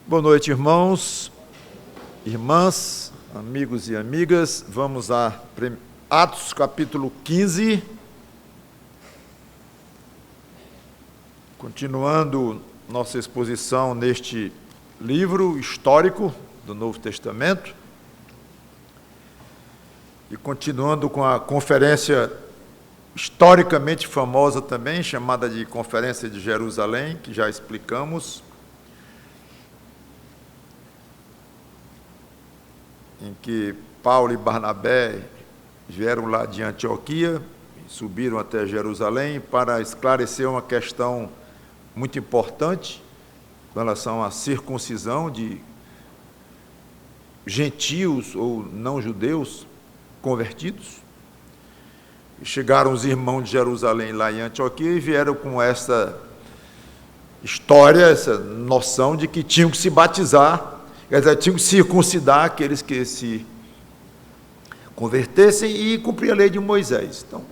Boa noite, irmãos, irmãs, amigos e amigas. Vamos a Atos capítulo 15. Continuando nossa exposição neste livro histórico do Novo Testamento. E continuando com a conferência historicamente famosa também, chamada de Conferência de Jerusalém, que já explicamos, em que Paulo e Barnabé vieram lá de Antioquia, subiram até Jerusalém para esclarecer uma questão muito importante com relação à circuncisão de gentios ou não judeus convertidos. E chegaram os irmãos de Jerusalém lá em Antioquia e vieram com essa história, essa noção de que tinham que se batizar, quer dizer, tinham que circuncidar aqueles que se convertessem e cumprir a lei de Moisés. Então,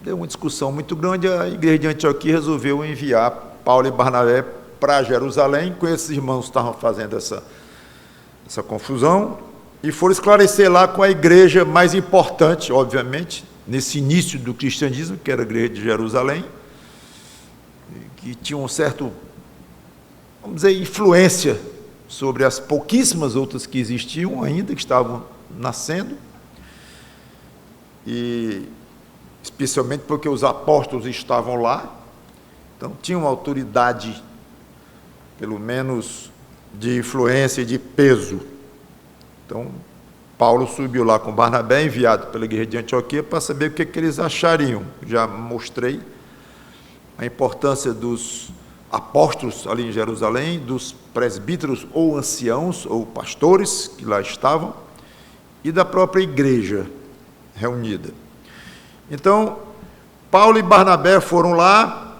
deu uma discussão muito grande, a igreja de Antioquia resolveu enviar Paulo e Barnabé para Jerusalém, com esses irmãos que estavam fazendo essa confusão, e foram esclarecer lá com a igreja mais importante, obviamente, nesse início do cristianismo, que era a igreja de Jerusalém, que tinha um certo, vamos dizer, influência sobre as pouquíssimas outras que existiam ainda, que estavam nascendo, e especialmente porque os apóstolos estavam lá, então tinham uma autoridade, pelo menos, de influência e de peso. Então, Paulo subiu lá com Barnabé, enviado pela igreja de Antioquia, para saber o que eles achariam. Já mostrei a importância dos apóstolos ali em Jerusalém, dos presbíteros ou anciãos ou pastores que lá estavam, e da própria igreja reunida. Então, Paulo e Barnabé foram lá,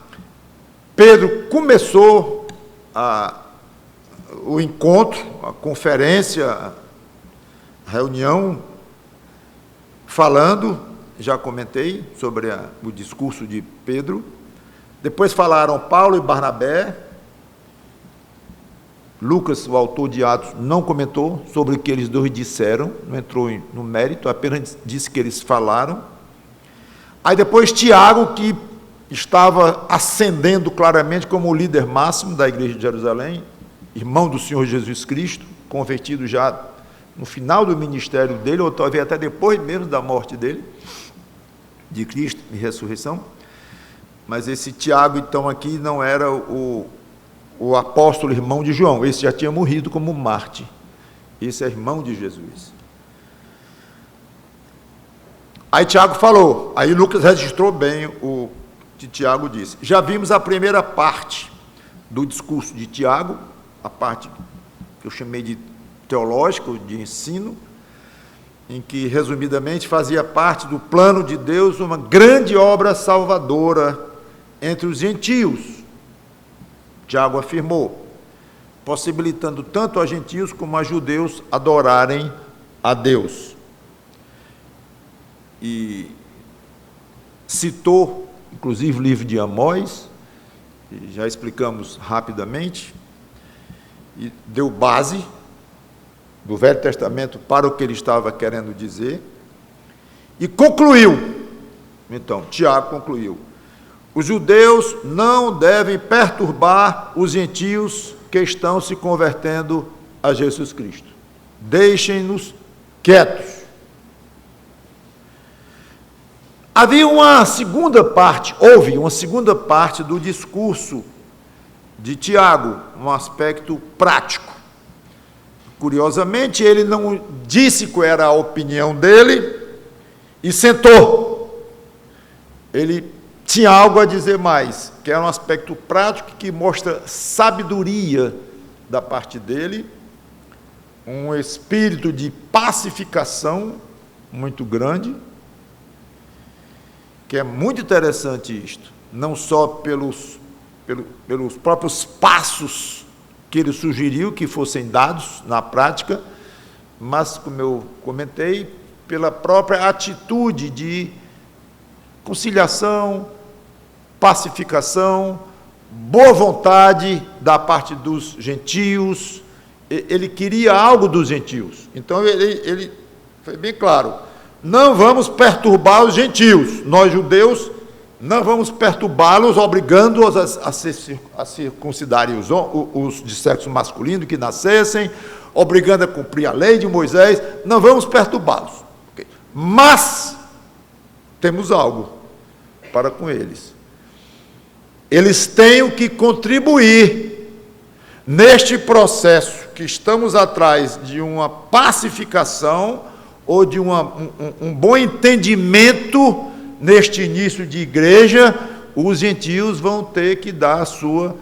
Pedro começou o encontro, a conferência, a reunião, falando, já comentei sobre o discurso de Pedro. Depois falaram Paulo e Barnabé. Lucas, o autor de Atos, não comentou sobre o que eles dois disseram, não entrou no mérito, apenas disse que eles falaram. Aí depois Tiago, que estava ascendendo claramente como o líder máximo da igreja de Jerusalém, irmão do Senhor Jesus Cristo, convertido já no final do ministério dele, ou talvez até depois mesmo da morte dele, de Cristo e ressurreição. Mas esse Tiago, então, aqui não era o apóstolo irmão de João, esse já tinha morrido como Marte, esse é irmão de Jesus. Aí Tiago falou, aí Lucas registrou bem o que Tiago disse. Já vimos a primeira parte do discurso de Tiago, a parte que eu chamei de teológico, de ensino, em que, resumidamente, fazia parte do plano de Deus uma grande obra salvadora entre os gentios, Tiago afirmou, possibilitando tanto a gentios como a judeus adorarem a Deus. E citou, inclusive, o livro de Amós, que já explicamos rapidamente, e deu base do Velho Testamento para o que ele estava querendo dizer, e concluiu, então, Tiago concluiu, os judeus não devem perturbar os gentios que estão se convertendo a Jesus Cristo. Deixem-nos quietos. Houve uma segunda parte do discurso de Tiago, um aspecto prático. Curiosamente, ele não disse qual era a opinião dele e sentou. Ele tinha algo a dizer mais, que era um aspecto prático que mostra sabedoria da parte dele, um espírito de pacificação muito grande, que é muito interessante isto, não só pelos próprios passos que ele sugeriu que fossem dados na prática, mas, como eu comentei, pela própria atitude de conciliação, pacificação, boa vontade da parte dos gentios ele queria algo dos gentios. Então ele foi bem claro: não vamos perturbar os gentios, nós judeus não vamos perturbá-los, obrigando-os a circuncidarem os de sexo masculino que nascessem, obrigando a cumprir a lei de Moisés, não vamos perturbá-los. Okay. Mas temos algo para com eles. Eles têm que contribuir neste processo que estamos atrás de uma pacificação ou de um bom entendimento. Neste início de igreja, os gentios vão ter que dar a sua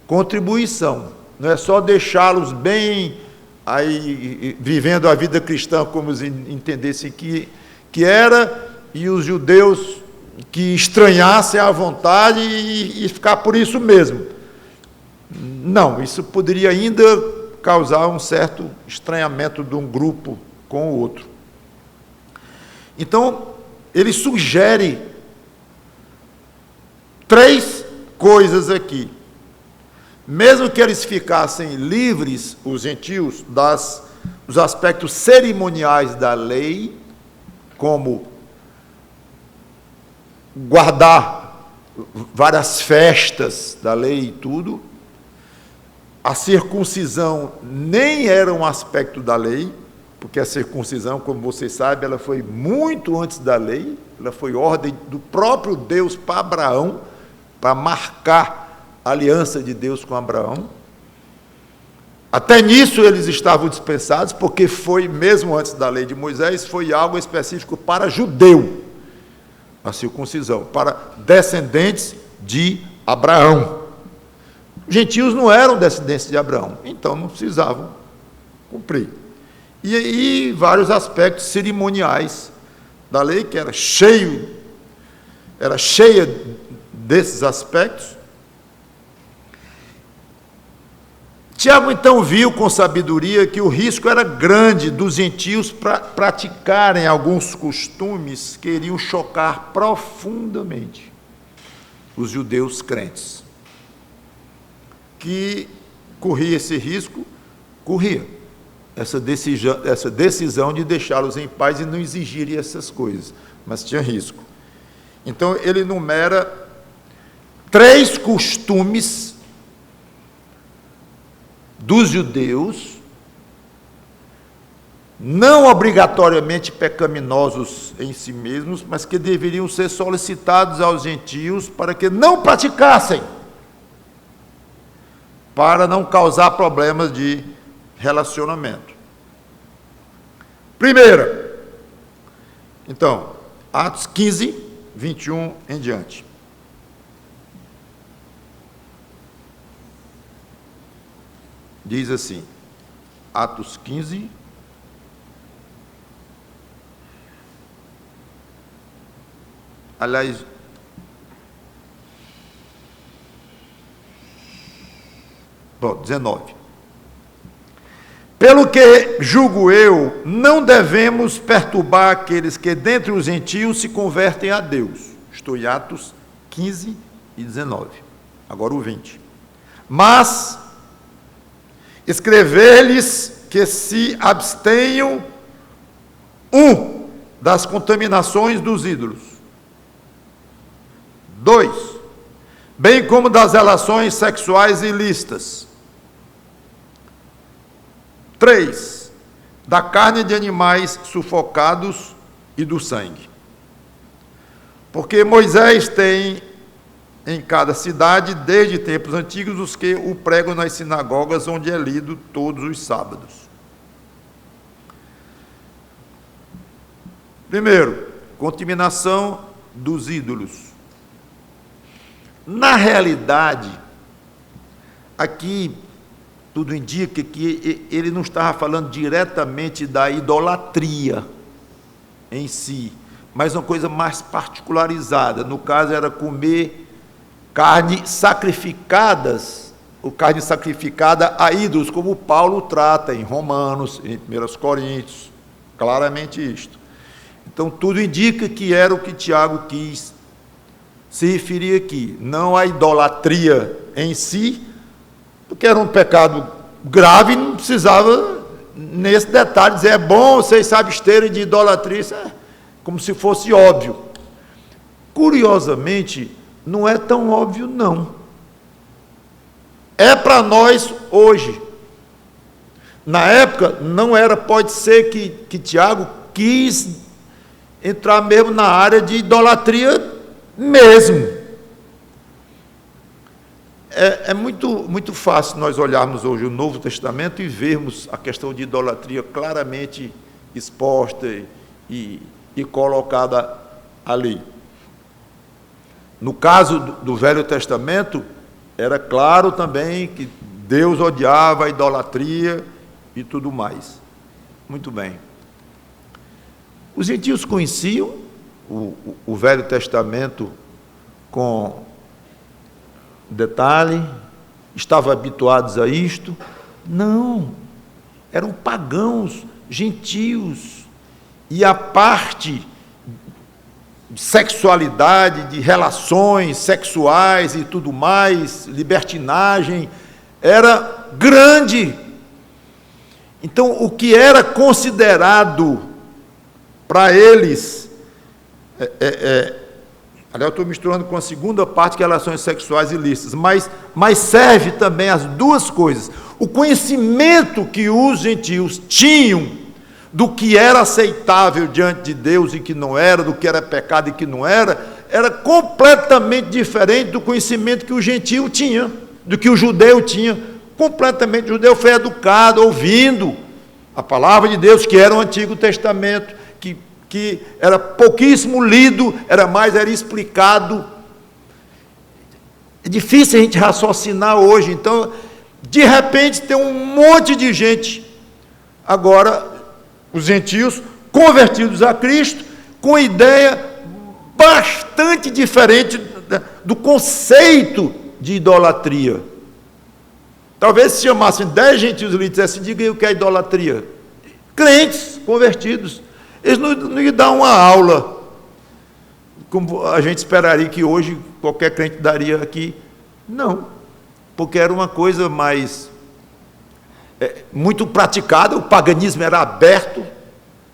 contribuição. Não é só deixá-los bem aí, vivendo a vida cristã como eles entendessem que era, e os judeus que estranhassem à vontade e ficar por isso mesmo. Não, isso poderia ainda causar um certo estranhamento de um grupo com o outro. Então, ele sugere 3 coisas aqui. Mesmo que eles ficassem livres, os gentios, dos aspectos cerimoniais da lei, como guardar várias festas da lei e tudo, a circuncisão nem era um aspecto da lei, porque a circuncisão, como vocês sabem, ela foi muito antes da lei, ela foi ordem do próprio Deus para Abraão, para marcar a aliança de Deus com Abraão. Até nisso eles estavam dispensados, porque foi, mesmo antes da lei de Moisés, foi algo específico para judeu, a circuncisão, para descendentes de Abraão. Os gentios não eram descendentes de Abraão, então não precisavam cumprir. E vários aspectos cerimoniais da lei, que era cheia desses aspectos. Tiago então viu com sabedoria que o risco era grande dos gentios praticarem alguns costumes que iriam chocar profundamente os judeus crentes. Que corria esse risco? Corria essa decisão de deixá-los em paz e não exigirem essas coisas, mas tinha risco. Então ele enumera 3 costumes dos judeus, não obrigatoriamente pecaminosos em si mesmos, mas que deveriam ser solicitados aos gentios para que não praticassem, para não causar problemas de relacionamento. Primeira, então, Atos 15, 21 em diante. Diz assim, Atos 15, aliás, bom, 19. Pelo que julgo eu, não devemos perturbar aqueles que dentre os gentios se convertem a Deus. Estou em Atos 15 e 19. Agora o 20. Mas escrever-lhes que se abstenham das contaminações dos ídolos. 2, bem como das relações sexuais ilícitas. 3, da carne de animais sufocados e do sangue. Porque Moisés tem em cada cidade, desde tempos antigos, os que o pregam nas sinagogas, onde é lido todos os sábados. Primeiro, contaminação dos ídolos. Na realidade, aqui tudo indica que ele não estava falando diretamente da idolatria em si, mas uma coisa mais particularizada. No caso, era comer carne sacrificadas, ou carne sacrificada a ídolos, como Paulo trata em Romanos, em 1 Coríntios, claramente isto. Então, tudo indica que era o que Tiago quis se referir aqui, não a idolatria em si, porque era um pecado grave, não precisava, nesse detalhe, dizer, é bom vocês se absterem de idolatria, isso é como se fosse óbvio. Curiosamente, não é tão óbvio, não. É para nós hoje. Na época, não era, pode ser que Tiago quis entrar mesmo na área de idolatria mesmo. É muito fácil nós olharmos hoje o Novo Testamento e vermos a questão de idolatria claramente exposta e colocada ali. No caso do Velho Testamento, era claro também que Deus odiava a idolatria e tudo mais. Muito bem. Os gentios conheciam o Velho Testamento com detalhe, estavam habituados a isto? Não, eram pagãos, gentios, e a parte de sexualidade, de relações sexuais e tudo mais, libertinagem, era grande. Então, o que era considerado para eles, aliás, eu estou misturando com a segunda parte, que é relações sexuais ilícitas, mas serve também as duas coisas. O conhecimento que os gentios tinham do que era aceitável diante de Deus e que não era, do que era pecado e que não era completamente diferente do conhecimento que o gentio tinha, do que o judeu tinha. Completamente. O judeu foi educado, ouvindo a palavra de Deus, que era o Antigo Testamento, que era pouquíssimo lido, era explicado. É difícil a gente raciocinar hoje. Então, de repente, tem um monte de gente, agora, os gentios, convertidos a Cristo, com ideia bastante diferente do conceito de idolatria. Talvez se chamassem 10 gentios e lhe dissessem, diga aí o que é idolatria. Crentes, convertidos. Eles não iam dar uma aula, como a gente esperaria que hoje qualquer crente daria aqui. Não, porque era uma coisa mais muito praticada, o paganismo era aberto,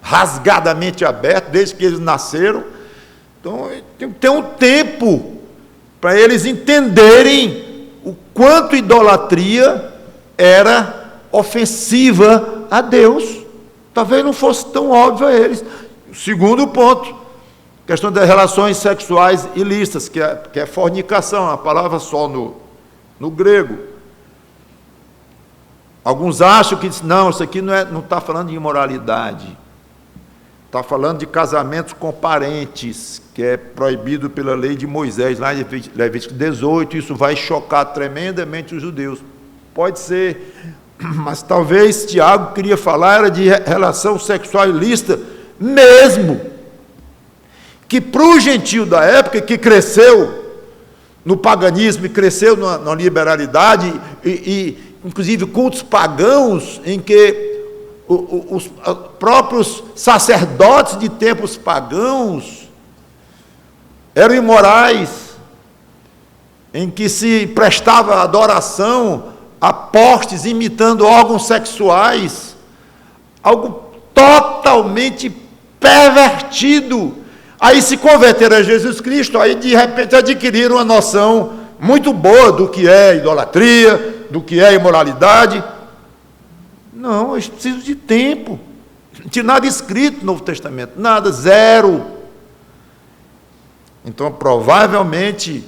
rasgadamente aberto, desde que eles nasceram. Então, tem que ter um tempo para eles entenderem o quanto idolatria era ofensiva a Deus. Talvez não fosse tão óbvio a eles. Segundo ponto, questão das relações sexuais ilícitas, que é fornicação, a palavra só no grego. Alguns acham que não, isso aqui não está falando de imoralidade, está falando de casamentos com parentes, que é proibido pela lei de Moisés, lá em Levítico 18, isso vai chocar tremendamente os judeus. Pode ser, mas talvez Tiago queria falar era de relação sexual ilícita mesmo, que para o gentio da época, que cresceu no paganismo e cresceu na liberalidade, e inclusive cultos pagãos, em que os próprios sacerdotes de tempos pagãos eram imorais, em que se prestava adoração a postes imitando órgãos sexuais, algo totalmente pervertido. Aí se converteram a Jesus Cristo, aí de repente adquiriram uma noção muito boa do que é idolatria, do que é imoralidade. Não, eles precisam de tempo. Não tinha nada escrito no Novo Testamento, nada, zero. Então, provavelmente,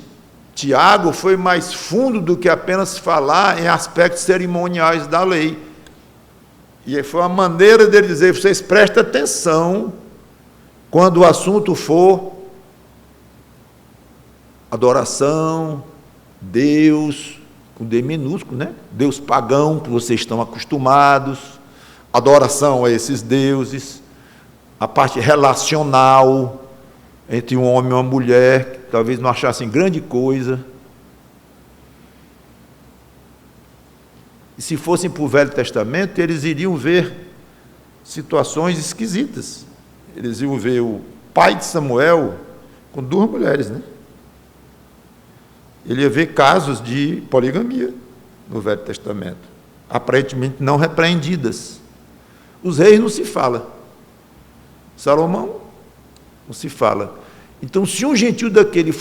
Tiago foi mais fundo do que apenas falar em aspectos cerimoniais da lei. E foi uma maneira dele dizer, vocês prestem atenção quando o assunto for adoração, Deus, com D minúsculo, né? Deus pagão, que vocês estão acostumados, adoração a esses deuses, a parte relacional entre um homem e uma mulher, que talvez não achassem grande coisa. E se fossem para o Velho Testamento, eles iriam ver situações esquisitas. Eles iam ver o pai de Samuel com 2 mulheres, né? Ele ia ver casos de poligamia no Velho Testamento. aparentemente não repreendidas. Os reis não se fala. Salomão não se fala. Então, se um gentio daquele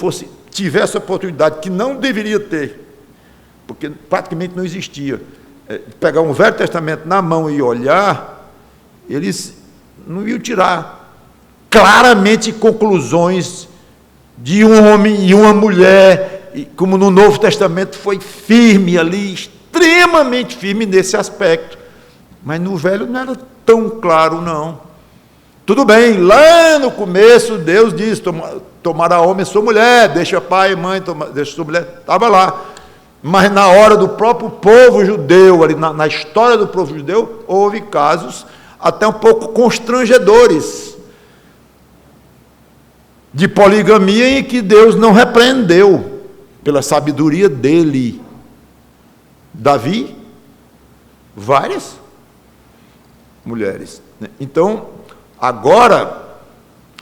tivesse a oportunidade, que não deveria ter, porque praticamente não existia, pegar um Velho Testamento na mão e olhar, eles não iam tirar claramente conclusões de um homem e uma mulher, e como no Novo Testamento foi firme ali, extremamente firme nesse aspecto. Mas no Velho não era tão claro, não. Tudo bem, lá no começo Deus diz, tomará homem sua mulher, deixa pai e mãe, deixa sua mulher, estava lá. Mas na hora do próprio povo judeu, ali na história do povo judeu, houve casos até um pouco constrangedores de poligamia em que Deus não repreendeu pela sabedoria dele. Davi, várias mulheres. Então, agora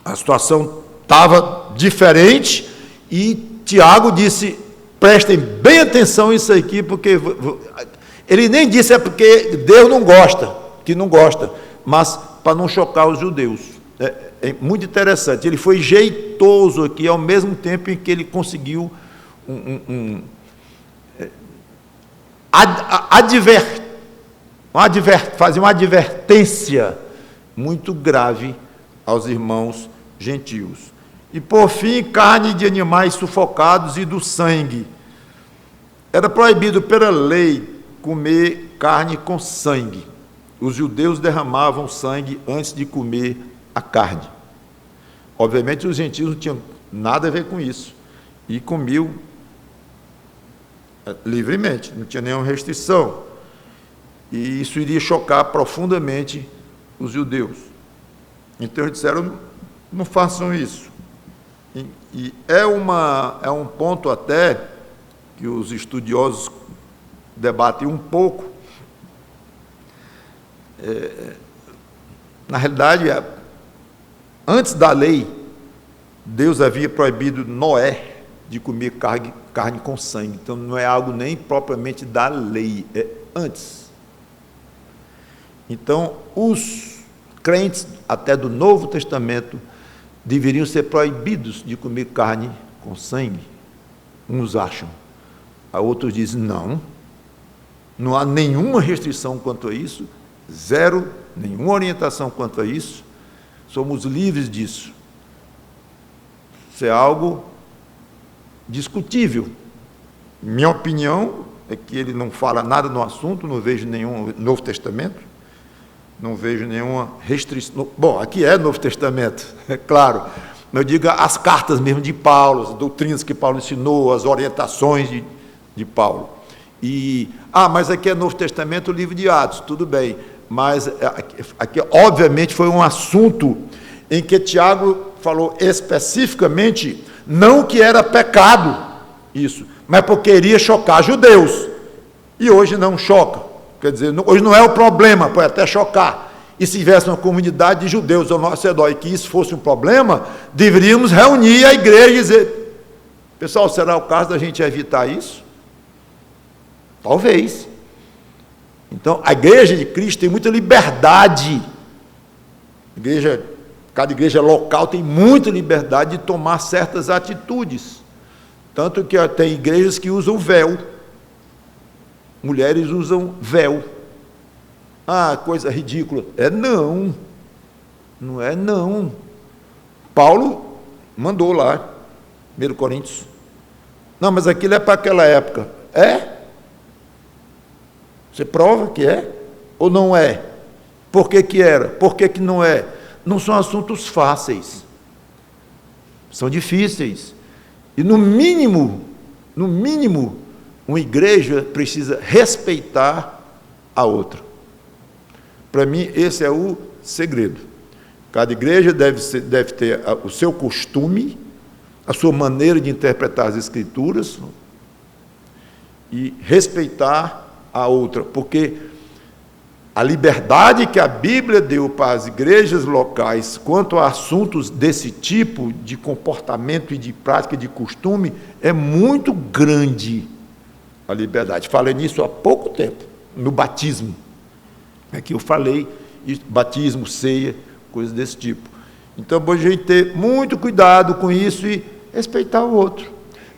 a situação estava diferente e Tiago disse, prestem bem atenção a isso aqui, porque ele nem disse porque Deus não gosta, que não gosta, mas para não chocar os judeus. É muito interessante, ele foi jeitoso aqui, ao mesmo tempo em que ele conseguiu fazer uma advertência muito grave aos irmãos gentios. E por fim, carne de animais sufocados e do sangue. Era proibido pela lei comer carne com sangue. Os judeus derramavam sangue antes de comer a carne. Obviamente os gentios não tinham nada a ver com isso. E comiam livremente, não tinha nenhuma restrição. E isso iria chocar profundamente os judeus. Então eles disseram, não façam isso. E é um ponto até que os estudiosos debatem um pouco. Na realidade, antes da lei, Deus havia proibido Noé de comer carne com sangue. Então não é algo nem propriamente da lei, é antes. Então, os crentes, até do Novo Testamento, deveriam ser proibidos de comer carne com sangue. Uns acham. A outros dizem, não há nenhuma restrição quanto a isso, zero, nenhuma orientação quanto a isso, somos livres disso. Isso é algo discutível. Minha opinião é que ele não fala nada no assunto, não vejo nenhum Novo Testamento, não vejo nenhuma restrição. Bom, aqui é Novo Testamento, é claro. Eu digo as cartas mesmo de Paulo, as doutrinas que Paulo ensinou, as orientações de Paulo. Mas aqui é Novo Testamento, o livro de Atos, tudo bem. Mas aqui obviamente foi um assunto em que Tiago falou especificamente, não que era pecado isso, mas porque iria chocar judeus. E hoje não choca. Quer dizer, hoje não é o problema, pode até chocar. E se tivesse uma comunidade de judeus ao nosso redor e que isso fosse um problema, deveríamos reunir a igreja e dizer, pessoal, será o caso da gente evitar isso? Talvez. Então, a igreja de Cristo tem muita liberdade. Cada igreja local tem muita liberdade de tomar certas atitudes. Tanto que tem igrejas que usam véu. Mulheres usam véu. Coisa ridícula. Não é não. Paulo mandou lá, 1 Coríntios. Não, mas aquilo é para aquela época. É? Você prova que é? Ou não é? Por que era? Por que não é? Não são assuntos fáceis. São difíceis. E no mínimo, uma igreja precisa respeitar a outra. Para mim, esse é o segredo. Cada igreja deve ter o seu costume, a sua maneira de interpretar as Escrituras e respeitar a outra, porque a liberdade que a Bíblia deu para as igrejas locais quanto a assuntos desse tipo de comportamento e de prática de costume é muito grande. A liberdade. Falei nisso há pouco tempo. no batismo. Aqui eu falei, batismo, ceia, coisas desse tipo. Então, é bom a gente ter muito cuidado com isso e respeitar o outro.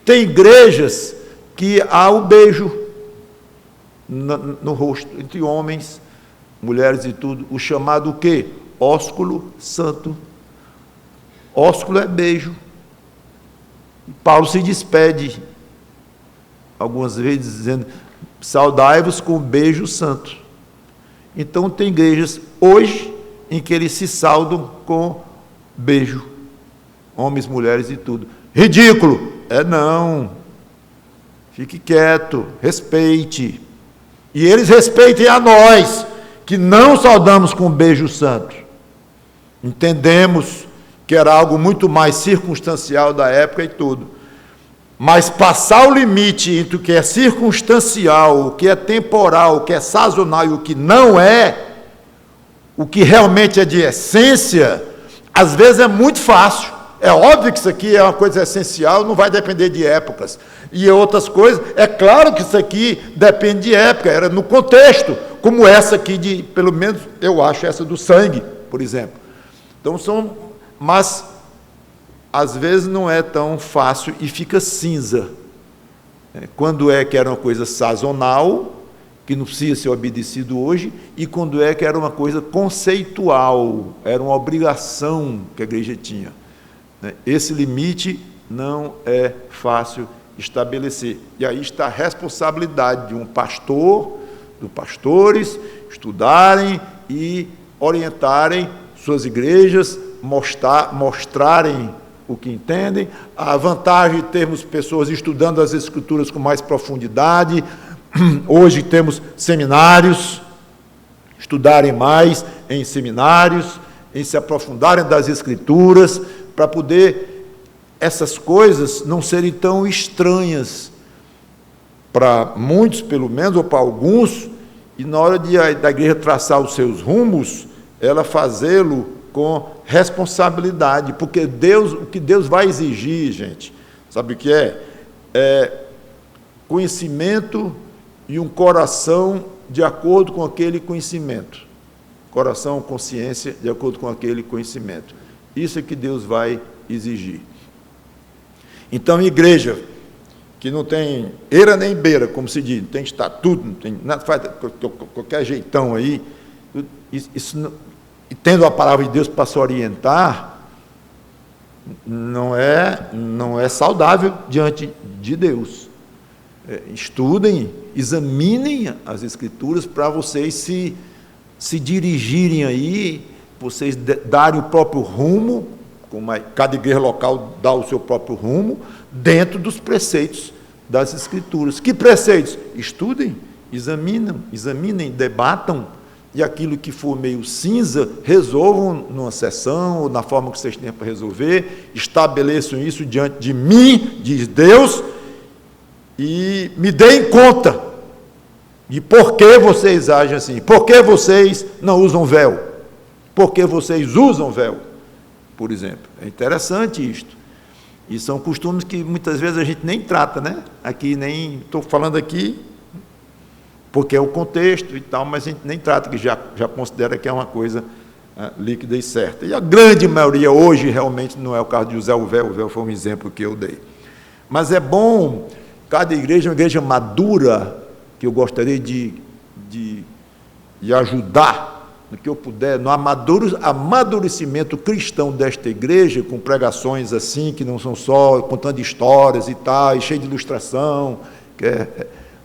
Tem igrejas que há o beijo no rosto, entre homens, mulheres e tudo, o chamado o quê? Ósculo santo. Ósculo é beijo. E Paulo se despede, algumas vezes, dizendo, saudai-vos com beijo santo. Então, tem igrejas hoje em que eles se saudam com beijo. Homens, mulheres e tudo. Ridículo! Não. Fique quieto, respeite. E eles respeitem a nós, que não saudamos com beijo santo. Entendemos que era algo muito mais circunstancial da época e tudo. Mas passar o limite entre o que é circunstancial, o que é temporal, o que é sazonal e o que não é, o que realmente é de essência, às vezes é muito fácil. É óbvio que isso aqui é uma coisa essencial, não vai depender de épocas. E outras coisas, é claro que isso aqui depende de época, era no contexto, como essa aqui, pelo menos eu acho essa do sangue, por exemplo. Então mas às vezes não é tão fácil e fica cinza. Quando é que era uma coisa sazonal, que não precisa ser obedecido hoje, e quando é que era uma coisa conceitual, era uma obrigação que a igreja tinha. Esse limite não é fácil estabelecer. E aí está a responsabilidade de um pastor, dos pastores, estudarem e orientarem suas igrejas, mostrarem o que entendem, a vantagem de termos pessoas estudando as Escrituras com mais profundidade. Hoje temos seminários, estudarem mais em seminários, em se aprofundarem das Escrituras, para poder essas coisas não serem tão estranhas para muitos, pelo menos, ou para alguns, e na hora da igreja traçar os seus rumos, ela fazê-lo com responsabilidade, porque o que Deus vai exigir, gente, sabe o que é? É conhecimento e um coração de acordo com aquele conhecimento. Coração, consciência, de acordo com aquele conhecimento. Isso é que Deus vai exigir. Então, igreja que não tem eira nem beira, como se diz, não tem estatuto, não tem nada, faz qualquer jeitão aí, isso não, e tendo a palavra de Deus para se orientar, não é saudável diante de Deus. Estudem, examinem as Escrituras para vocês se dirigirem aí, vocês darem o próprio rumo, como cada igreja local dá o seu próprio rumo, dentro dos preceitos das Escrituras. Que preceitos? Estudem, examinem, debatam, e aquilo que for meio cinza, resolvam numa sessão, ou na forma que vocês têm para resolver, estabeleçam isso diante de mim, diz Deus, e me deem conta de por que vocês agem assim, por que vocês não usam véu, por que vocês usam véu, por exemplo. É interessante isto. E são costumes que muitas vezes a gente nem trata, né? Aqui nem, estou falando aqui, porque é o contexto e tal, mas a gente nem trata, que já considera que é uma coisa líquida e certa. E a grande maioria hoje realmente não é o caso de usar o véu foi um exemplo que eu dei. Mas é bom, cada igreja é uma igreja madura, que eu gostaria de ajudar, no que eu puder, no amadurecimento cristão desta igreja, com pregações assim, que não são só contando histórias e tal, e cheio de ilustração,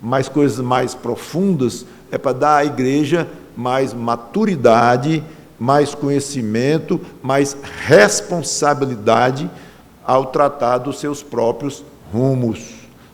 mais coisas mais profundas, é para dar à igreja mais maturidade, mais conhecimento, mais responsabilidade ao tratar dos seus próprios rumos,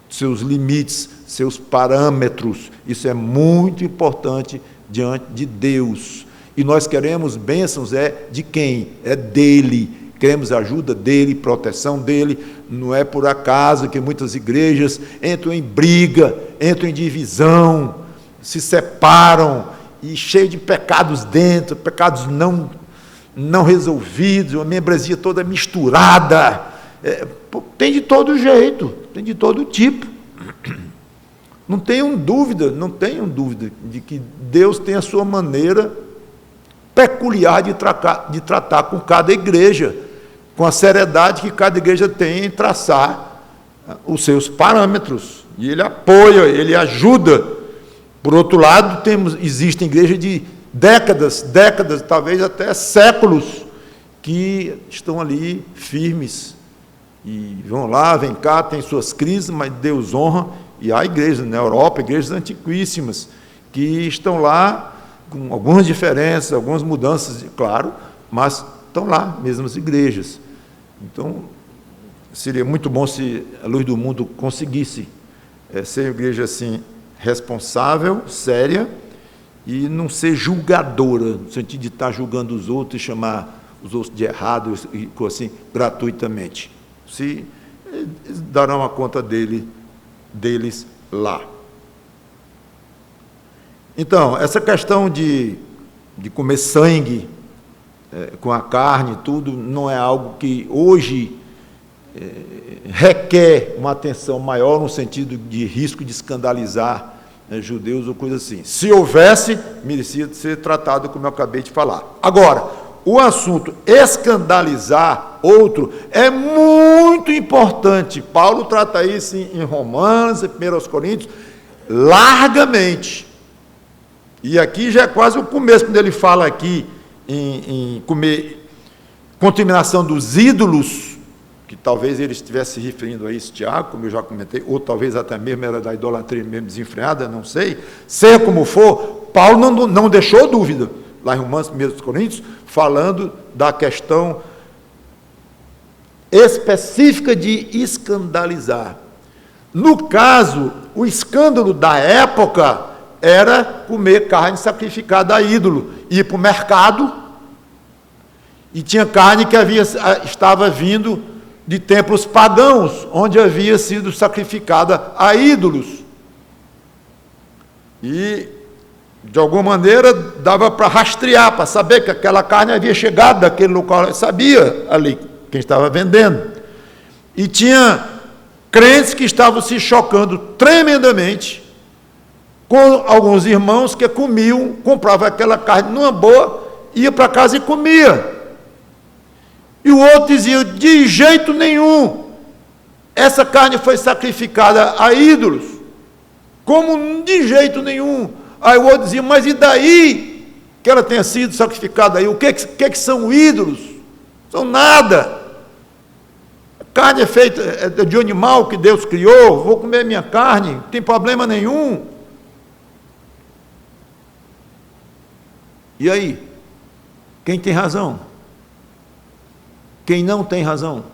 seus limites, seus parâmetros. Isso é muito importante diante de Deus. E nós queremos bênçãos de quem? É dele. Queremos ajuda dele, proteção dele. Não é por acaso que muitas igrejas entram em briga, entram em divisão, se separam, e cheio de pecados dentro, pecados não resolvidos, uma membresia toda misturada. Tem de todo jeito, tem de todo tipo. Não tenham dúvida de que Deus tem a sua maneira peculiar de tratar com cada igreja, com a seriedade que cada igreja tem em traçar os seus parâmetros. E Ele apoia, Ele ajuda. Por outro lado, existem igrejas de décadas, talvez até séculos, que estão ali firmes. E vão lá, vem cá, tem suas crises, mas Deus honra. E há igrejas na Europa, igrejas antiquíssimas, que estão lá com algumas diferenças, algumas mudanças, claro, mas estão lá, mesmas igrejas. Então, seria muito bom se a Luz do Mundo conseguisse ser uma igreja assim, responsável, séria, e não ser julgadora, no sentido de estar julgando os outros e chamar os outros de errados, e assim, gratuitamente. Se eles darão a conta deles lá. Então, essa questão de comer sangue com a carne e tudo, não é algo que hoje requer uma atenção maior no sentido de risco de escandalizar judeus ou coisa assim. Se houvesse, merecia ser tratado como eu acabei de falar. Agora, o assunto escandalizar outro é muito importante. Paulo trata isso em Romanos, em 1 Coríntios, largamente. E aqui já é quase o começo, quando ele fala aqui em comer contaminação dos ídolos, que talvez ele estivesse se referindo a isso, Tiago, como eu já comentei, ou talvez até mesmo era da idolatria mesmo desenfreada, não sei. Seja como for, Paulo não deixou dúvida, lá em Romanos, 1 Coríntios, falando da questão específica de escandalizar. No caso, o escândalo da época era comer carne sacrificada a ídolo, ir para o mercado, e tinha carne que estava vindo de templos pagãos, onde havia sido sacrificada a ídolos. E, de alguma maneira, dava para rastrear, para saber que aquela carne havia chegado daquele local, sabia ali quem estava vendendo. E tinha crentes que estavam se chocando tremendamente com alguns irmãos que compravam aquela carne numa boa, ia para casa e comia. E o outro dizia, de jeito nenhum, essa carne foi sacrificada a ídolos. Como de jeito nenhum? Aí o outro dizia, mas e daí que ela tenha sido sacrificada aí? O que são ídolos? São nada. A carne é feita de um animal que Deus criou, vou comer minha carne, não tem problema nenhum. E aí? Quem tem razão? Quem não tem razão?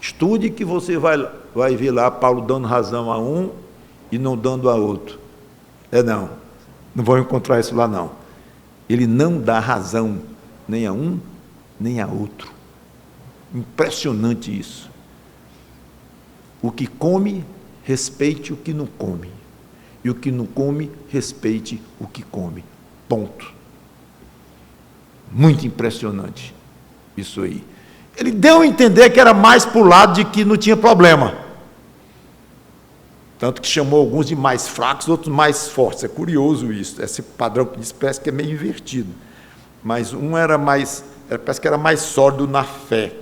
Estude que você vai ver lá Paulo dando razão a um e não dando a outro. Não vão encontrar isso lá não. Ele não dá razão nem a um, nem a outro. Impressionante isso. O que come, respeite o que não come. E o que não come, respeite o que come. Ponto. Muito impressionante isso aí. Ele deu a entender que era mais para o lado de que não tinha problema. Tanto que chamou alguns de mais fracos, outros mais fortes. É curioso isso. Esse padrão que diz, parece que é meio invertido. Mas um era mais, parece que era mais sólido na fé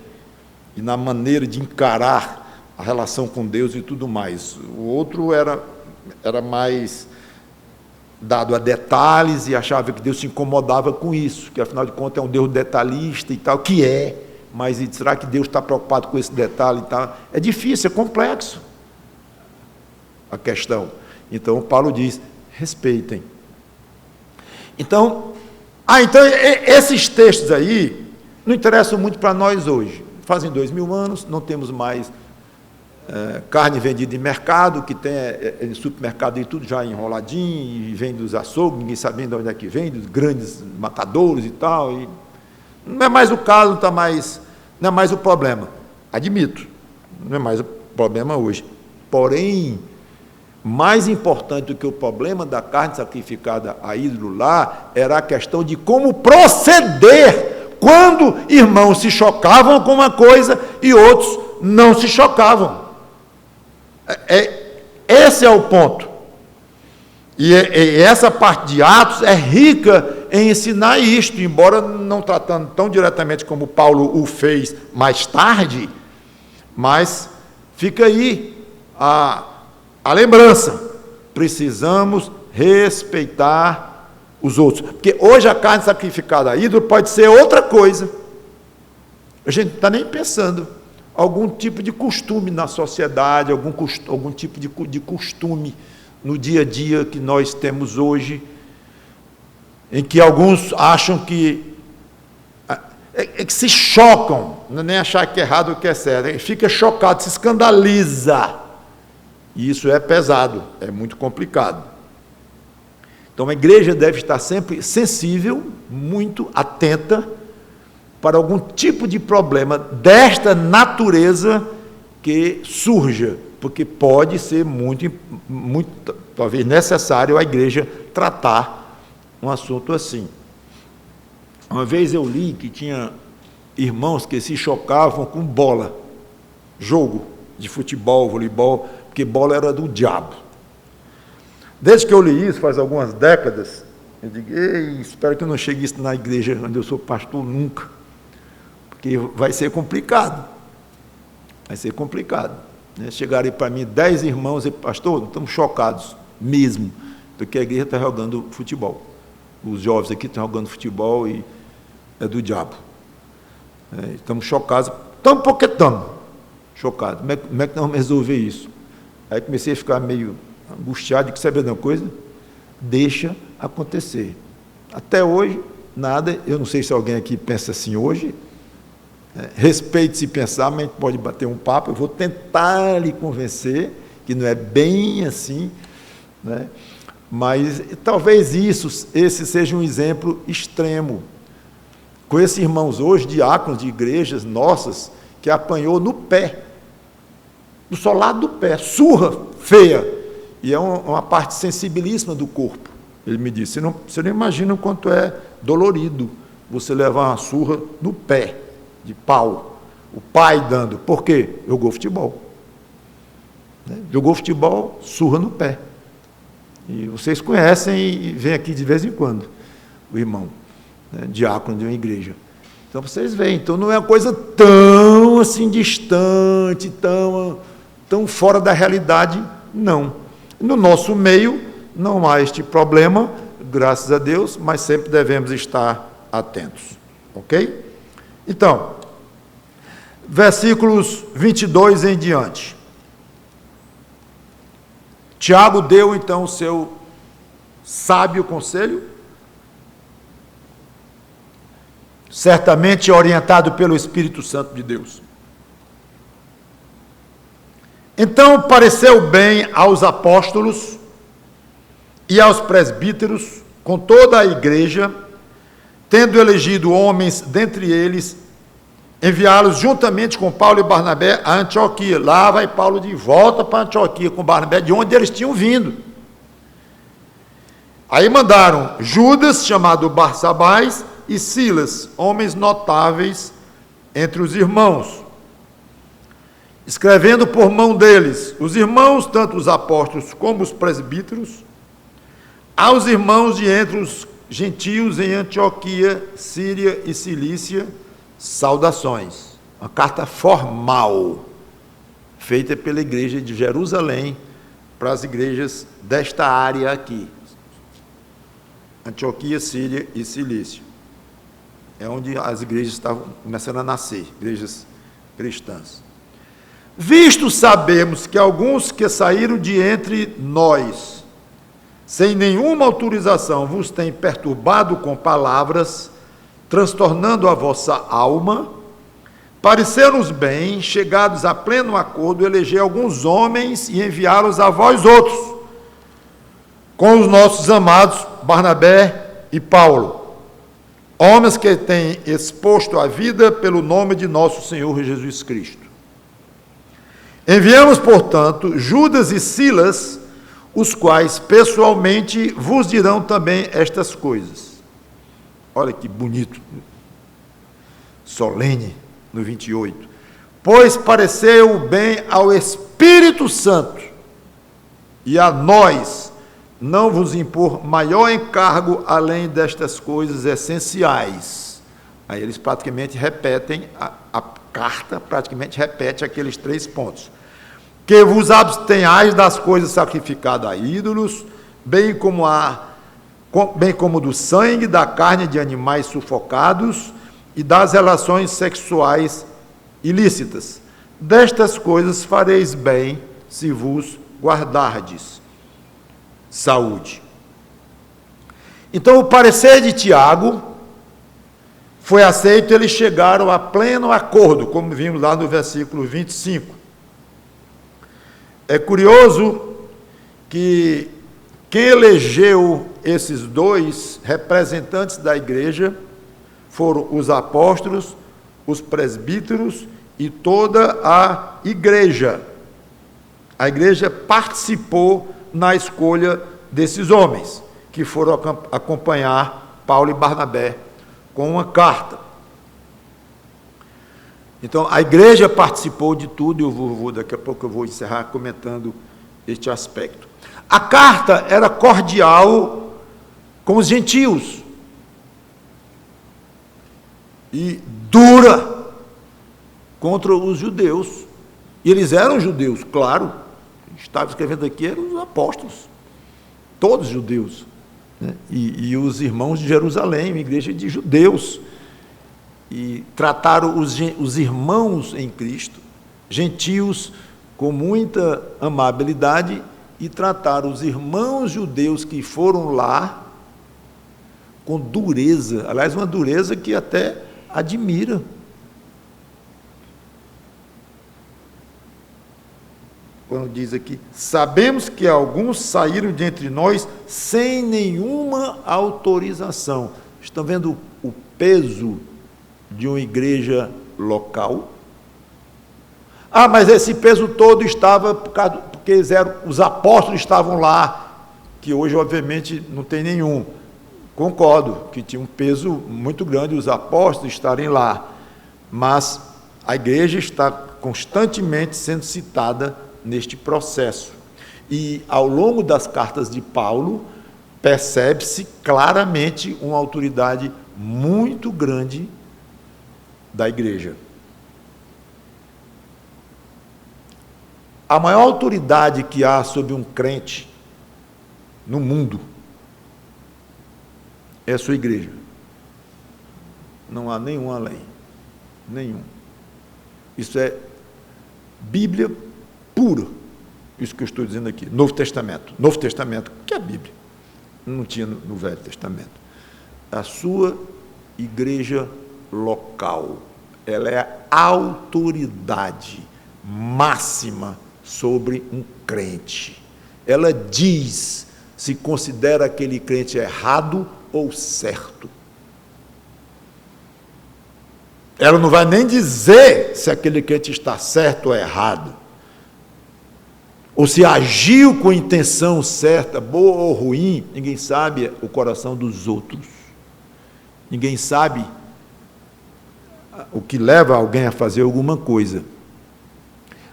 e na maneira de encarar a relação com Deus e tudo mais. O outro era mais dado a detalhes e achava que Deus se incomodava com isso, que afinal de contas é um Deus detalhista e tal, que é, mas será que Deus está preocupado com esse detalhe e tal? É difícil, é complexo a questão. Então Paulo diz, respeitem. Então esses textos aí não interessam muito para nós hoje. Fazem 2000 anos, não temos mais carne vendida em mercado, que tem em supermercado e tudo já enroladinho, e vem dos açougues, ninguém sabendo de onde é que vem, dos grandes matadouros e tal. E não é mais o caso, não é mais o problema. Admito, não é mais o problema hoje. Porém, mais importante do que o problema da carne sacrificada a ídolo lá, era a questão de como proceder quando irmãos se chocavam com uma coisa e outros não se chocavam. É esse é o ponto. E essa parte de Atos é rica em ensinar isto, embora não tratando tão diretamente como Paulo o fez mais tarde, mas fica aí a lembrança. Precisamos respeitar os outros, porque hoje a carne sacrificada a ídolo pode ser outra coisa. A gente não está nem pensando algum tipo de costume na sociedade, algum tipo de costume no dia a dia que nós temos hoje, em que alguns acham que se chocam, não é nem achar que é errado ou que é certo, fica chocado, se escandaliza, e isso é pesado, é muito complicado. Então a igreja deve estar sempre sensível, muito atenta para algum tipo de problema desta natureza que surja, porque pode ser muito, talvez necessário a igreja tratar um assunto assim. Uma vez eu li que tinha irmãos que se chocavam com bola, jogo de futebol, voleibol, porque bola era do diabo. Desde que eu li isso, faz algumas décadas, eu digo, espero que eu não chegue isso na igreja onde eu sou pastor nunca, porque vai ser complicado. Vai ser complicado. Né? Chegarem para mim 10 irmãos e pastor, estamos chocados mesmo, porque a igreja está jogando futebol. Os jovens aqui estão jogando futebol e é do diabo. Estamos chocados, estamos porque estamos chocados. Como é que nós vamos resolver isso? Aí comecei a ficar meio angustiado, que saber de uma coisa? Deixa acontecer. Até hoje, nada, eu não sei se alguém aqui pensa assim hoje, respeite-se pensar, mas a gente pode bater um papo, eu vou tentar lhe convencer que não é bem assim, né? Mas talvez esse seja um exemplo extremo. Conheço irmãos hoje, diáconos de igrejas nossas, que apanhou no pé, no solado do pé, surra feia, e é uma parte sensibilíssima do corpo. Ele me disse, você não imagina o quanto é dolorido você levar uma surra no pé, de pau, o pai dando. Por quê? Jogou futebol. Jogou futebol, surra no pé. E vocês conhecem e vêm aqui de vez em quando, o irmão, diácono de uma igreja. Então vocês veem, então não é uma coisa tão assim distante, tão fora da realidade, não. No nosso meio não há este problema, graças a Deus, mas sempre devemos estar atentos, ok? Então, versículos 22 em diante. Tiago deu então o seu sábio conselho, certamente orientado pelo Espírito Santo de Deus. Então pareceu bem aos apóstolos e aos presbíteros, com toda a igreja, tendo elegido homens dentre eles, enviá-los juntamente com Paulo e Barnabé a Antioquia. Lá vai Paulo de volta para Antioquia com Barnabé, de onde eles tinham vindo. Aí mandaram Judas, chamado Barsabás, e Silas, homens notáveis entre os irmãos, escrevendo por mão deles, os irmãos, tanto os apóstolos como os presbíteros, aos irmãos de entre os gentios em Antioquia, Síria e Cilícia, saudações. Uma carta formal, feita pela igreja de Jerusalém, para as igrejas desta área aqui, Antioquia, Síria e Cilícia. É onde as igrejas estavam começando a nascer, igrejas cristãs. Visto sabemos que alguns que saíram de entre nós, sem nenhuma autorização, vos têm perturbado com palavras, transtornando a vossa alma, pareceu-nos bem, chegados a pleno acordo, eleger alguns homens e enviá-los a vós outros, com os nossos amados Barnabé e Paulo, homens que têm exposto a vida pelo nome de nosso Senhor Jesus Cristo. Enviamos, portanto, Judas e Silas, os quais pessoalmente vos dirão também estas coisas. Olha que bonito, solene, no 28. Pois pareceu bem ao Espírito Santo e a nós não vos impor maior encargo além destas coisas essenciais. Aí eles praticamente repetem, a carta praticamente repete aqueles 3 pontos. Que vos abstenhais das coisas sacrificadas a ídolos, bem como do sangue, da carne de animais sufocados e das relações sexuais ilícitas. Destas coisas fareis bem se vos guardardes. Saúde. Então, o parecer de Tiago foi aceito, eles chegaram a pleno acordo, como vimos lá no versículo 25. É curioso que quem elegeu esses 2 representantes da igreja foram os apóstolos, os presbíteros e toda a igreja. A igreja participou na escolha desses homens, que foram acompanhar Paulo e Barnabé com uma carta. Então, a igreja participou de tudo, e daqui a pouco eu vou encerrar comentando este aspecto. A carta era cordial com os gentios e dura contra os judeus. E eles eram judeus, claro. Estava escrevendo aqui, eram os apóstolos, todos judeus, né? E os irmãos de Jerusalém, uma igreja de judeus, e trataram os irmãos em Cristo, gentios, com muita amabilidade, e trataram os irmãos judeus que foram lá com dureza, aliás, uma dureza que até admira. Quando diz aqui, sabemos que alguns saíram de entre nós sem nenhuma autorização. Estão vendo o peso de uma igreja local? Ah, mas esse peso todo estava porque os apóstolos estavam lá, que hoje, obviamente, não tem nenhum. Concordo que tinha um peso muito grande os apóstolos estarem lá, mas a igreja está constantemente sendo citada neste processo. E, ao longo das cartas de Paulo, percebe-se claramente uma autoridade muito grande da igreja. A maior autoridade que há sobre um crente no mundo é a sua igreja. Não há nenhum além. Nenhum. Isso é Bíblia pura. Isso que eu estou dizendo aqui. Novo Testamento. Novo Testamento, que é a Bíblia. Não tinha no Velho Testamento. A sua igreja local. Ela é a autoridade máxima sobre um crente. Ela diz se considera aquele crente errado ou certo. Ela não vai nem dizer se aquele crente está certo ou errado, ou se agiu com intenção certa, boa ou ruim. Ninguém sabe o coração dos outros. Ninguém sabe o que leva alguém a fazer alguma coisa.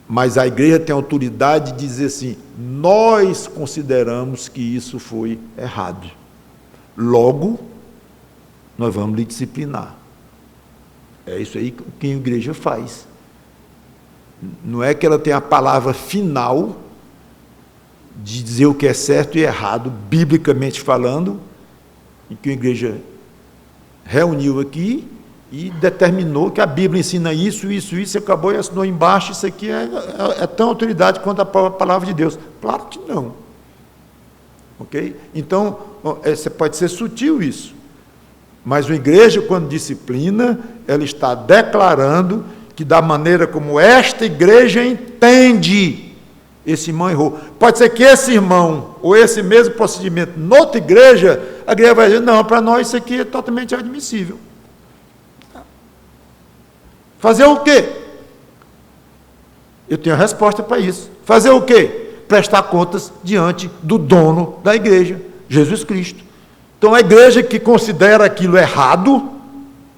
Mas a igreja tem autoridade de dizer assim: nós consideramos que isso foi errado. Logo, nós vamos lhe disciplinar. É isso aí que a igreja faz. Não é que ela tem a palavra final de dizer o que é certo e errado, biblicamente falando, em que a igreja reuniu aqui e determinou que a Bíblia ensina isso, acabou e assinou embaixo, isso aqui é tão autoridade quanto a palavra de Deus. Claro que não. Ok? Então, pode ser sutil isso. Mas a igreja, quando disciplina, ela está declarando que da maneira como esta igreja entende, esse irmão errou. Pode ser que esse irmão, ou esse mesmo procedimento, noutra igreja, a igreja vai dizer: não, para nós isso aqui é totalmente admissível. Fazer o quê? Eu tenho a resposta para isso. Fazer o quê? Prestar contas diante do dono da igreja, Jesus Cristo. Então, a igreja que considera aquilo errado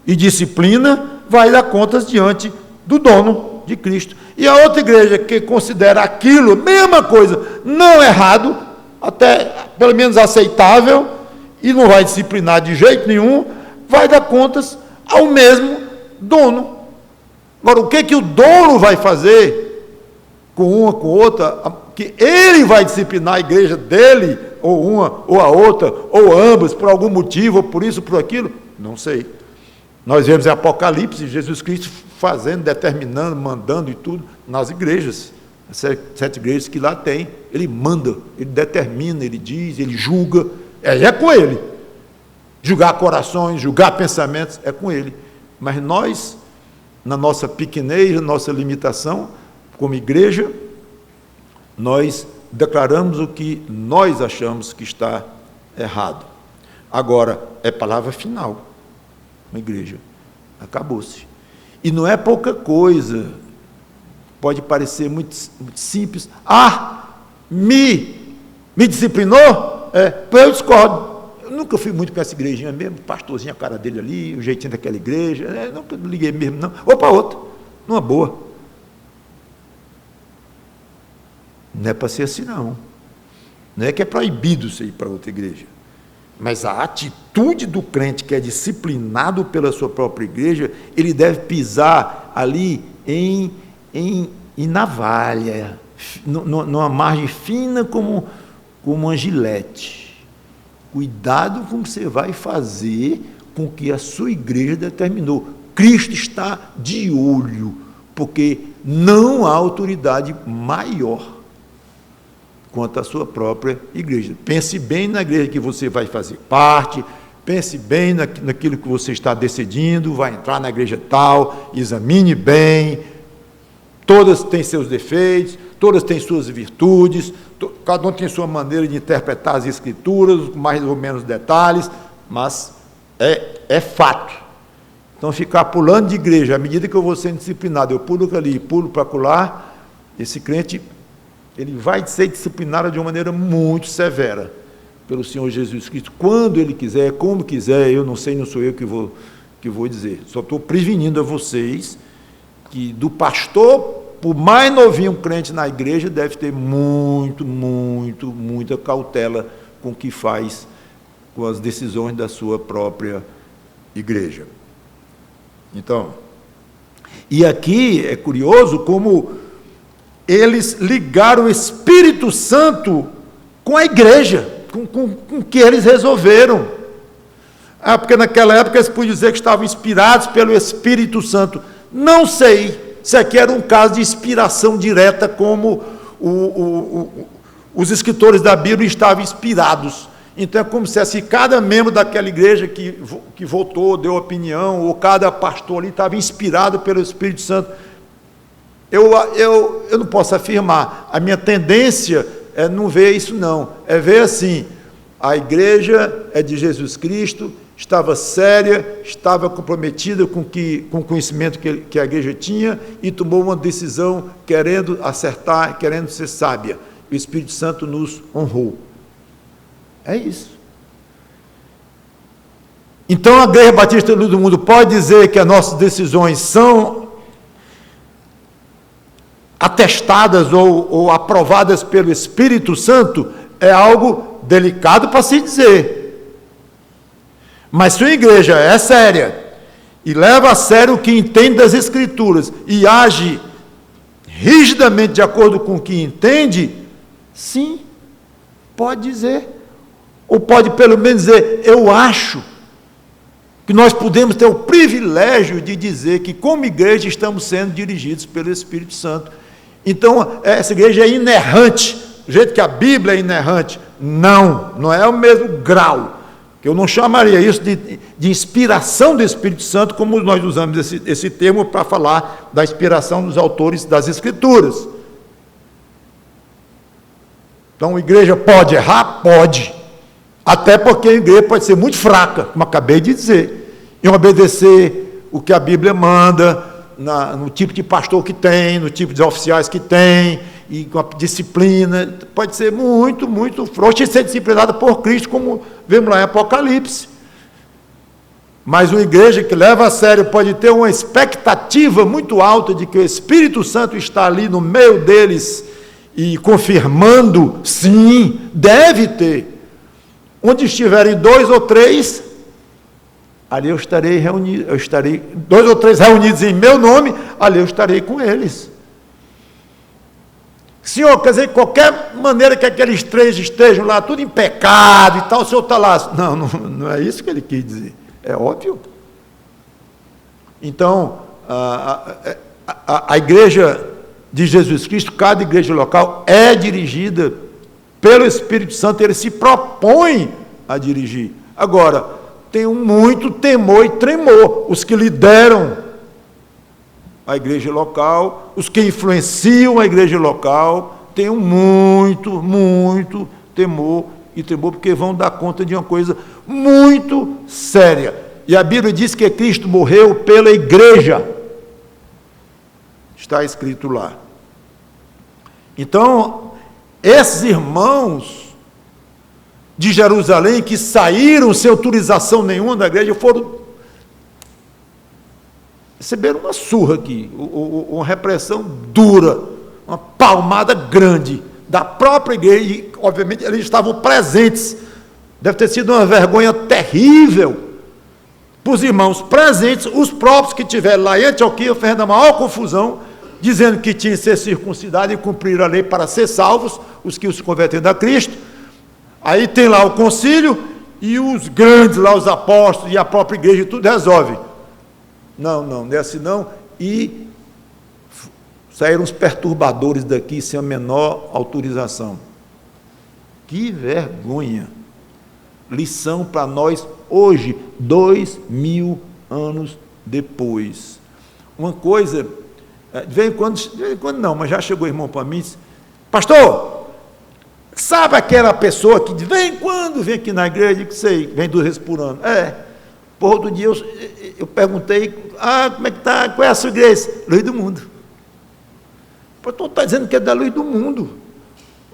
e disciplina, vai dar contas diante do dono de Cristo. E a outra igreja que considera aquilo, mesma coisa, não errado, até pelo menos aceitável, e não vai disciplinar de jeito nenhum, vai dar contas ao mesmo dono. Agora, o que o dono vai fazer com uma, com outra, que ele vai disciplinar a igreja dele, ou uma, ou a outra, ou ambas, por algum motivo, ou por isso, por aquilo, não sei. Nós vemos em Apocalipse, Jesus Cristo fazendo, determinando, mandando e tudo, nas igrejas, as 7 igrejas que lá tem, ele manda, ele determina, ele diz, ele julga, é com ele. Julgar corações, julgar pensamentos, é com ele. Mas nós, na nossa pequenez, na nossa limitação, como igreja, nós declaramos o que nós achamos que está errado. Agora, é palavra final, uma igreja. Acabou-se. E não é pouca coisa, pode parecer muito simples. Me disciplinou? Eu discordo. Eu nunca fui muito com essa igrejinha mesmo, pastorzinho, a cara dele ali, o jeitinho daquela igreja, nunca liguei mesmo, não. Ou para outra, numa boa. Não é para ser assim, não. Não é que é proibido você ir para outra igreja. Mas a atitude do crente que é disciplinado pela sua própria igreja, ele deve pisar ali em navalha, numa margem fina como uma gilete. Cuidado com o que você vai fazer com o que a sua igreja determinou. Cristo está de olho, porque não há autoridade maior quanto à sua própria igreja. Pense bem na igreja que você vai fazer parte, pense bem naquilo que você está decidindo, vai entrar na igreja tal, examine bem, todas têm seus defeitos, todas têm suas virtudes, cada um tem sua maneira de interpretar as escrituras, com mais ou menos detalhes, mas é fato. Então, ficar pulando de igreja, à medida que eu vou sendo disciplinado, eu pulo ali, pulo para acolá, esse crente, ele vai ser disciplinado de uma maneira muito severa pelo Senhor Jesus Cristo, quando Ele quiser, como quiser, eu não sei, não sou eu que vou dizer. Só estou prevenindo a vocês que do pastor, por mais novinho crente na igreja, deve ter muita cautela com o que faz com as decisões da sua própria igreja. Então, e aqui é curioso como eles ligaram o Espírito Santo com a igreja, com o que eles resolveram. Porque naquela época eles podiam dizer que estavam inspirados pelo Espírito Santo. Não sei se aqui era um caso de inspiração direta, como os escritores da Bíblia estavam inspirados. Então é como se cada membro daquela igreja que votou, deu opinião, ou cada pastor ali estava inspirado pelo Espírito Santo. Eu não posso afirmar, a minha tendência é não ver isso não, é ver assim, a igreja é de Jesus Cristo, estava séria, estava comprometida com o conhecimento que a igreja tinha e tomou uma decisão querendo acertar, querendo ser sábia. O Espírito Santo nos honrou. É isso. Então a Igreja Batista do Mundo pode dizer que as nossas decisões são atestadas ou aprovadas pelo Espírito Santo? É algo delicado para se dizer. Mas se a igreja é séria e leva a sério o que entende das Escrituras e age rigidamente de acordo com o que entende, sim, pode dizer. Ou pode pelo menos dizer, eu acho que nós podemos ter o privilégio de dizer que como igreja estamos sendo dirigidos pelo Espírito Santo. Então, essa igreja é inerrante, do jeito que a Bíblia é inerrante. Não é o mesmo grau. Eu não chamaria isso de inspiração do Espírito Santo, como nós usamos esse termo para falar da inspiração dos autores das Escrituras. Então, a igreja pode errar? Pode. Até porque a igreja pode ser muito fraca, como acabei de dizer, em obedecer o que a Bíblia manda, no tipo de pastor que tem, no tipo de oficiais que tem, e com a disciplina, pode ser muito frouxa e ser disciplinada por Cristo, como vemos lá em Apocalipse. Mas uma igreja que leva a sério pode ter uma expectativa muito alta de que o Espírito Santo está ali no meio deles e confirmando, sim, deve ter. Onde estiverem 2 ou 3, ali eu estarei reunido, 2 ou 3 reunidos em meu nome, ali eu estarei com eles. Senhor, quer dizer, qualquer maneira que aqueles 3 estejam lá, tudo em pecado e tal, o Senhor está lá. Não é isso que ele quis dizer. É óbvio. Então, a igreja de Jesus Cristo, cada igreja local, é dirigida pelo Espírito Santo, ele se propõe a dirigir. Agora, tem muito temor e tremor. Os que lideram a igreja local, os que influenciam a igreja local, têm muito temor e tremor, porque vão dar conta de uma coisa muito séria. E a Bíblia diz que Cristo morreu pela igreja. Está escrito lá. Então, esses irmãos de Jerusalém que saíram sem autorização nenhuma da igreja, receberam uma surra aqui, uma repressão dura, uma palmada grande da própria igreja, e obviamente eles estavam presentes. Deve ter sido uma vergonha terrível para os irmãos presentes, os próprios que estiveram lá em Antioquia, fazendo a maior confusão, dizendo que tinham que ser circuncidados e cumprir a lei para ser salvos, os que se converteram a Cristo. Aí tem lá o concílio, e os grandes lá, os apóstolos e a própria igreja, tudo resolve. Não é assim não, e saíram os perturbadores daqui sem a menor autorização. Que vergonha! Lição para nós hoje, 2000 anos depois. Uma coisa, de vez em quando não, mas já chegou o irmão para mim e disse: pastor, sabe aquela pessoa que de vez em quando vem aqui na igreja, que sei, vem 2 vezes por ano? Outro dia eu perguntei: como é que está? Qual é a sua igreja? Luz do Mundo. O pastor está dizendo que é da Luz do Mundo.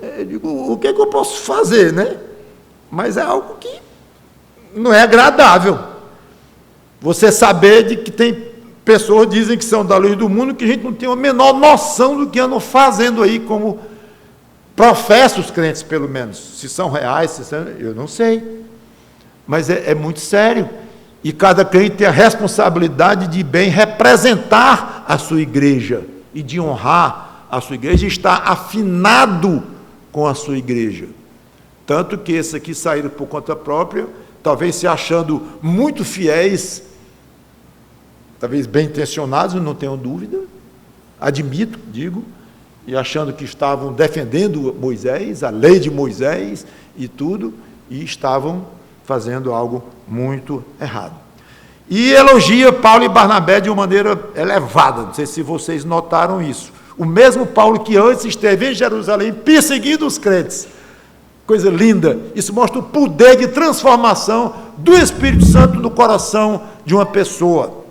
Eu digo: o que é que eu posso fazer, né? Mas é algo que não é agradável. Você saber de que tem pessoas que dizem que são da Luz do Mundo, que a gente não tem a menor noção do que andam fazendo aí, como professam os crentes, pelo menos. Se são reais, eu não sei. Mas é muito sério. E cada crente tem a responsabilidade de bem representar a sua igreja e de honrar a sua igreja e estar afinado com a sua igreja. Tanto que esses aqui saíram por conta própria, talvez se achando muito fiéis, talvez bem intencionados, não tenho dúvida, admito, digo, e achando que estavam defendendo Moisés, a lei de Moisés e tudo, e estavam fazendo algo muito errado. E elogia Paulo e Barnabé de uma maneira elevada, não sei se vocês notaram isso. O mesmo Paulo que antes esteve em Jerusalém perseguindo os crentes. Coisa linda, isso mostra o poder de transformação do Espírito Santo no coração de uma pessoa.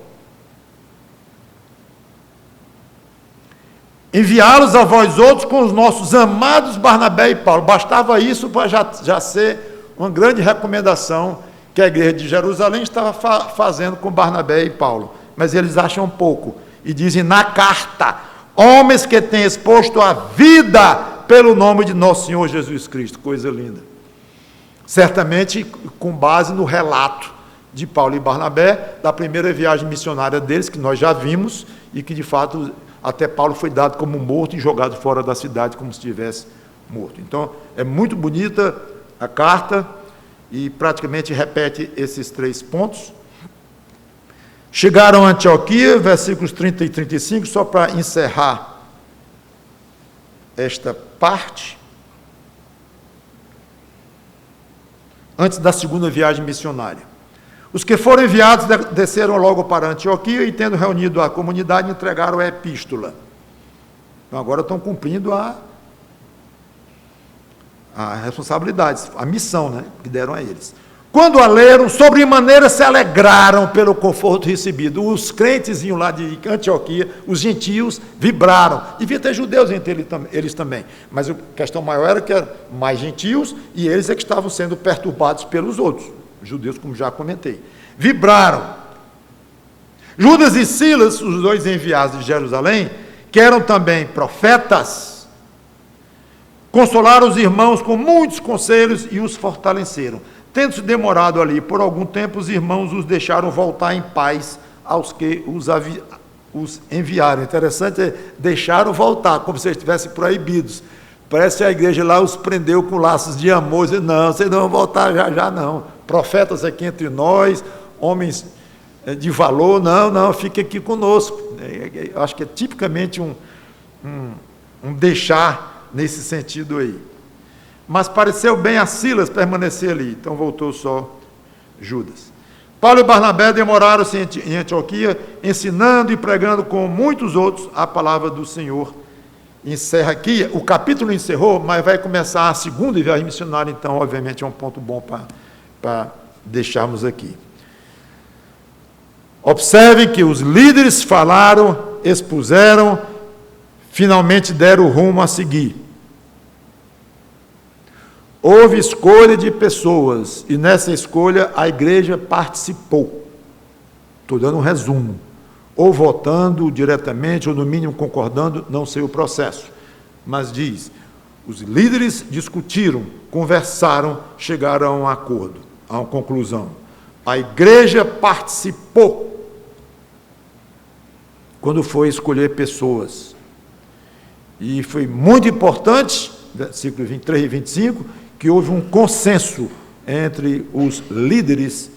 Enviá-los a vós outros com os nossos amados Barnabé e Paulo. Bastava isso para já ser uma grande recomendação que a igreja de Jerusalém estava fazendo com Barnabé e Paulo. Mas eles acham pouco e dizem na carta: homens que têm exposto a vida pelo nome de nosso Senhor Jesus Cristo. Coisa linda. Certamente com base no relato de Paulo e Barnabé, da primeira viagem missionária deles, que nós já vimos, e que de fato até Paulo foi dado como morto e jogado fora da cidade como se estivesse morto. Então é muito bonita a carta e praticamente repete esses 3 pontos. Chegaram a Antioquia, versículos 30 e 35, só para encerrar esta parte. Antes da segunda viagem missionária. Os que foram enviados desceram logo para Antioquia e, tendo reunido a comunidade, entregaram a epístola. Então agora estão cumprindo a responsabilidade, a missão, né, que deram a eles. Quando a leram, sobremaneira se alegraram pelo conforto recebido. Os crentes iam lá de Antioquia, os gentios vibraram. Devia ter judeus entre eles também. Mas a questão maior era que eram mais gentios e eles é que estavam sendo perturbados pelos outros. judeus, como já comentei. Vibraram. Judas e Silas, os dois enviados de Jerusalém, que eram também profetas, consolaram os irmãos com muitos conselhos e os fortaleceram. Tendo-se demorado ali por algum tempo, os irmãos os deixaram voltar em paz aos que os enviaram. Interessante é, deixaram voltar, como se eles estivessem proibidos. Parece que a igreja lá os prendeu com laços de amor, dizendo, não, vocês não vão voltar já não. Profetas aqui entre nós, homens de valor, não, fique aqui conosco. Eu acho que é tipicamente um deixar nesse sentido aí. Mas pareceu bem a Silas permanecer ali, então voltou só Judas. Paulo e Barnabé demoraram-se em Antioquia, ensinando e pregando com muitos outros a palavra do Senhor. Encerra aqui, o capítulo encerrou, mas vai começar a segunda viagem missionária, então obviamente é um ponto bom para deixarmos aqui. Observem que os líderes falaram, expuseram, finalmente deram o rumo a seguir. Houve escolha de pessoas, e nessa escolha a igreja participou. Estou dando um resumo. Ou votando diretamente, ou no mínimo concordando, não sei o processo. Mas diz, os líderes discutiram, conversaram, chegaram a um acordo, a uma conclusão. A igreja participou quando foi escolher pessoas. E foi muito importante, versículos 23 e 25, que houve um consenso entre os líderes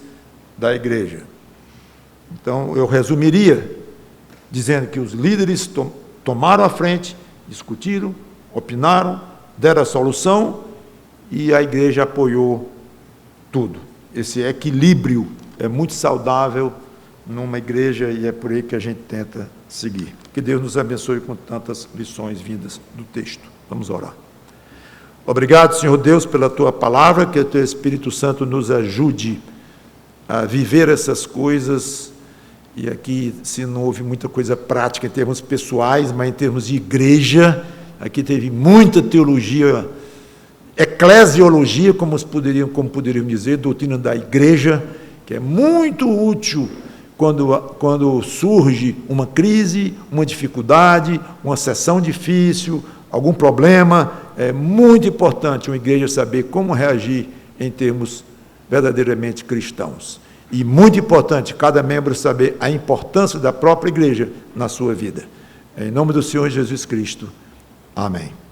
da igreja. Então, eu resumiria dizendo que os líderes tomaram a frente, discutiram, opinaram, deram a solução e a igreja apoiou tudo. Esse equilíbrio é muito saudável numa igreja e é por aí que a gente tenta seguir. Que Deus nos abençoe com tantas lições vindas do texto. Vamos orar. Obrigado, Senhor Deus, pela Tua palavra, que o Teu Espírito Santo nos ajude a viver essas coisas. E aqui, se não houve muita coisa prática em termos pessoais, mas em termos de igreja, aqui teve muita teologia, eclesiologia, como poderiam dizer, doutrina da igreja, que é muito útil quando surge uma crise, uma dificuldade, uma sessão difícil, algum problema. É muito importante uma igreja saber como reagir em termos verdadeiramente cristãos. E muito importante cada membro saber a importância da própria igreja na sua vida. Em nome do Senhor Jesus Cristo. Amém.